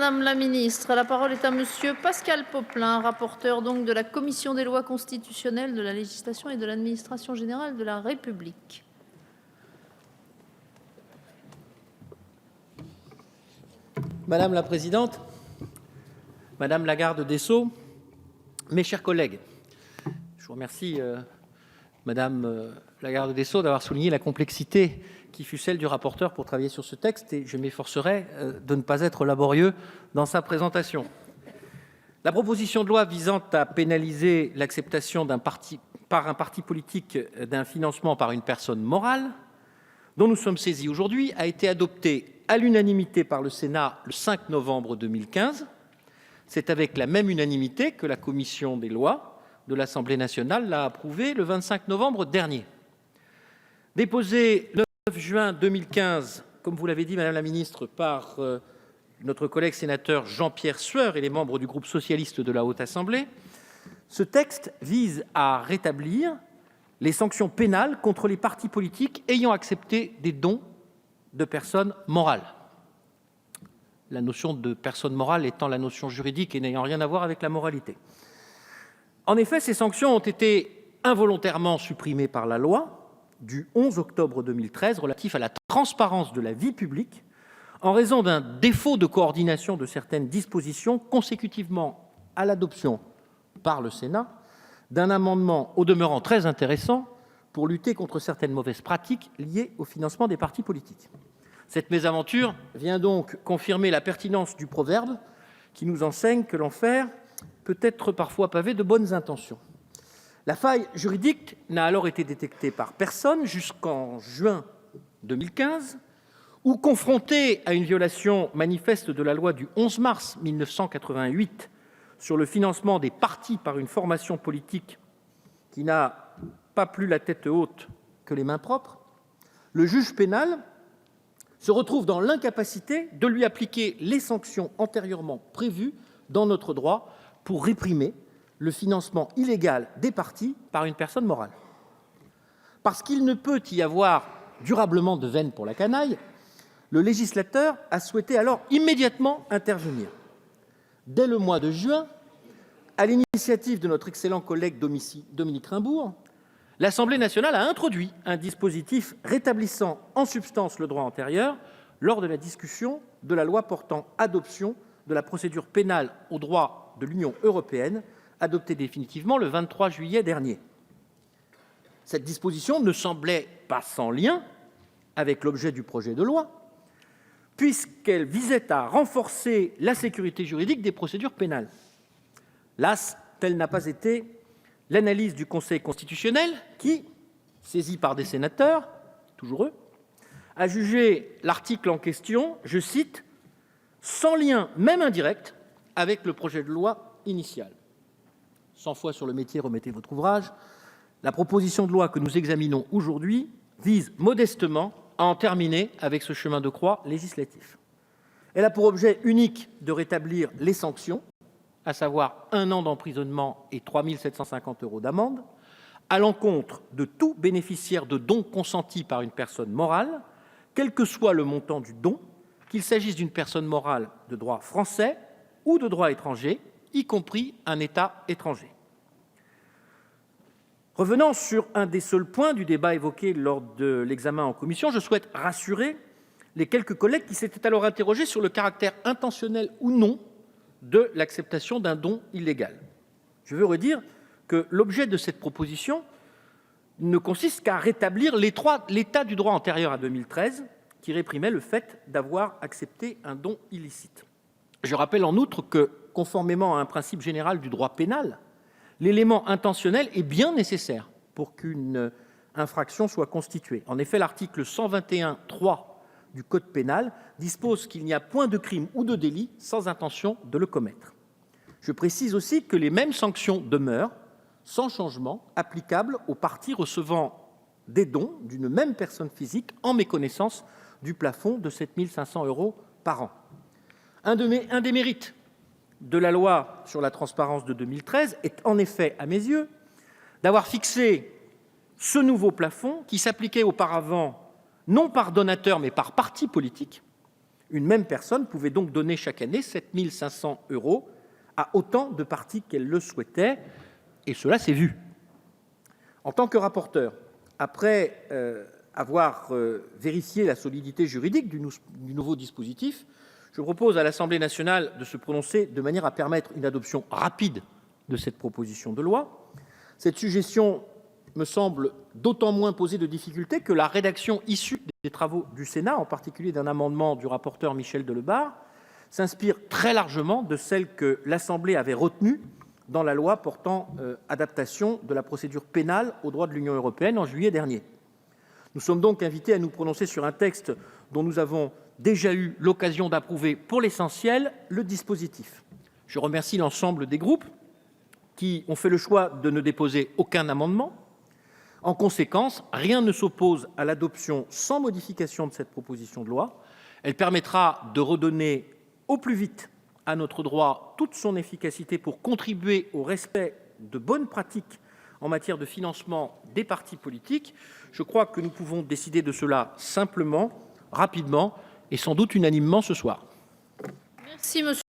Madame la Ministre. La parole est à Monsieur Pascal Popelin, rapporteur donc de la Commission des lois constitutionnelles, de la législation et de l'administration générale de la République. Madame la Présidente, Madame la Garde des Sceaux, mes chers collègues, je vous remercie, Madame la Garde des Sceaux, d'avoir souligné la complexité qui fut celle du rapporteur pour travailler sur ce texte, et je m'efforcerai de ne pas être laborieux dans sa présentation. La proposition de loi visant à pénaliser l'acceptation par un parti politique d'un financement par une personne morale, dont nous sommes saisis aujourd'hui, a été adoptée à l'unanimité par le Sénat le 5 novembre 2015. C'est avec la même unanimité que la commission des lois de l'Assemblée nationale l'a approuvée le 25 novembre dernier. Déposée le 9 juin 2015, comme vous l'avez dit, Madame la Ministre, par notre collègue sénateur Jean-Pierre Sueur et les membres du groupe socialiste de la Haute Assemblée, ce texte vise à rétablir les sanctions pénales contre les partis politiques ayant accepté des dons de personnes morales. La notion de personne morale étant la notion juridique et n'ayant rien à voir avec la moralité. En effet, ces sanctions ont été involontairement supprimées par la loi du 11 octobre 2013 relatif à la transparence de la vie publique en raison d'un défaut de coordination de certaines dispositions consécutivement à l'adoption par le Sénat d'un amendement au demeurant très intéressant pour lutter contre certaines mauvaises pratiques liées au financement des partis politiques. Cette mésaventure vient donc confirmer la pertinence du proverbe qui nous enseigne que l'enfer peut être parfois pavé de bonnes intentions. La faille juridique n'a alors été détectée par personne jusqu'en juin 2015, où, confrontée à une violation manifeste de la loi du 11 mars 1988 sur le financement des partis par une formation politique qui n'a pas plus la tête haute que les mains propres, le juge pénal se retrouve dans l'incapacité de lui appliquer les sanctions antérieurement prévues dans notre droit pour réprimer le financement illégal des partis par une personne morale. Parce qu'il ne peut y avoir durablement de veine pour la canaille, le législateur a souhaité alors immédiatement intervenir. Dès le mois de juin, à l'initiative de notre excellent collègue Dominique Raimbourg, l'Assemblée nationale a introduit un dispositif rétablissant en substance le droit antérieur lors de la discussion de la loi portant adoption de la procédure pénale au droit de l'Union européenne, adoptée définitivement le 23 juillet dernier. Cette disposition ne semblait pas sans lien avec l'objet du projet de loi, puisqu'elle visait à renforcer la sécurité juridique des procédures pénales. Las, telle n'a pas été l'analyse du Conseil constitutionnel qui, saisi par des sénateurs, toujours eux, a jugé l'article en question, je cite, « sans lien, même indirect, avec le projet de loi initial ». 100 fois sur le métier, remettez votre ouvrage. La proposition de loi que nous examinons aujourd'hui vise modestement à en terminer avec ce chemin de croix législatif. Elle a pour objet unique de rétablir les sanctions, à savoir 1 an d'emprisonnement et 3 750 € d'amende, à l'encontre de tout bénéficiaire de dons consentis par une personne morale, quel que soit le montant du don, qu'il s'agisse d'une personne morale de droit français ou de droit étranger, y compris un État étranger. Revenant sur un des seuls points du débat évoqué lors de l'examen en commission, je souhaite rassurer les quelques collègues qui s'étaient alors interrogés sur le caractère intentionnel ou non de l'acceptation d'un don illégal. Je veux redire que l'objet de cette proposition ne consiste qu'à rétablir l'état du droit antérieur à 2013, qui réprimait le fait d'avoir accepté un don illicite. Je rappelle en outre que, conformément à un principe général du droit pénal, l'élément intentionnel est bien nécessaire pour qu'une infraction soit constituée. En effet, l'article 121-3 du Code pénal dispose qu'il n'y a point de crime ou de délit sans intention de le commettre. Je précise aussi que les mêmes sanctions demeurent, sans changement, applicables aux partis recevant des dons d'une même personne physique en méconnaissance du plafond de 7 500 € par an. Un des mérites de la loi sur la transparence de 2013 est en effet, à mes yeux, d'avoir fixé ce nouveau plafond qui s'appliquait auparavant non par donateur mais par parti politique Une même personne pouvait donc donner chaque année 7 500 € à autant de partis qu'elle le souhaitait, et cela s'est vu. En tant que rapporteur, après avoir vérifié la solidité juridique du nouveau dispositif, je propose à l'Assemblée nationale de se prononcer de manière à permettre une adoption rapide de cette proposition de loi. Cette suggestion me semble d'autant moins poser de difficultés que la rédaction issue des travaux du Sénat, en particulier d'un amendement du rapporteur Michel Delebarre, s'inspire très largement de celle que l'Assemblée avait retenue dans la loi portant adaptation de la procédure pénale au droit de l'Union européenne en juillet dernier. Nous sommes donc invités à nous prononcer sur un texte dont nous avons déjà eu l'occasion d'approuver pour l'essentiel le dispositif. Je remercie l'ensemble des groupes qui ont fait le choix de ne déposer aucun amendement. En conséquence, rien ne s'oppose à l'adoption sans modification de cette proposition de loi. Elle permettra de redonner au plus vite à notre droit toute son efficacité pour contribuer au respect de bonnes pratiques en matière de financement des partis politiques. Je crois que nous pouvons décider de cela simplement, rapidement et sans doute unanimement ce soir. Merci, monsieur.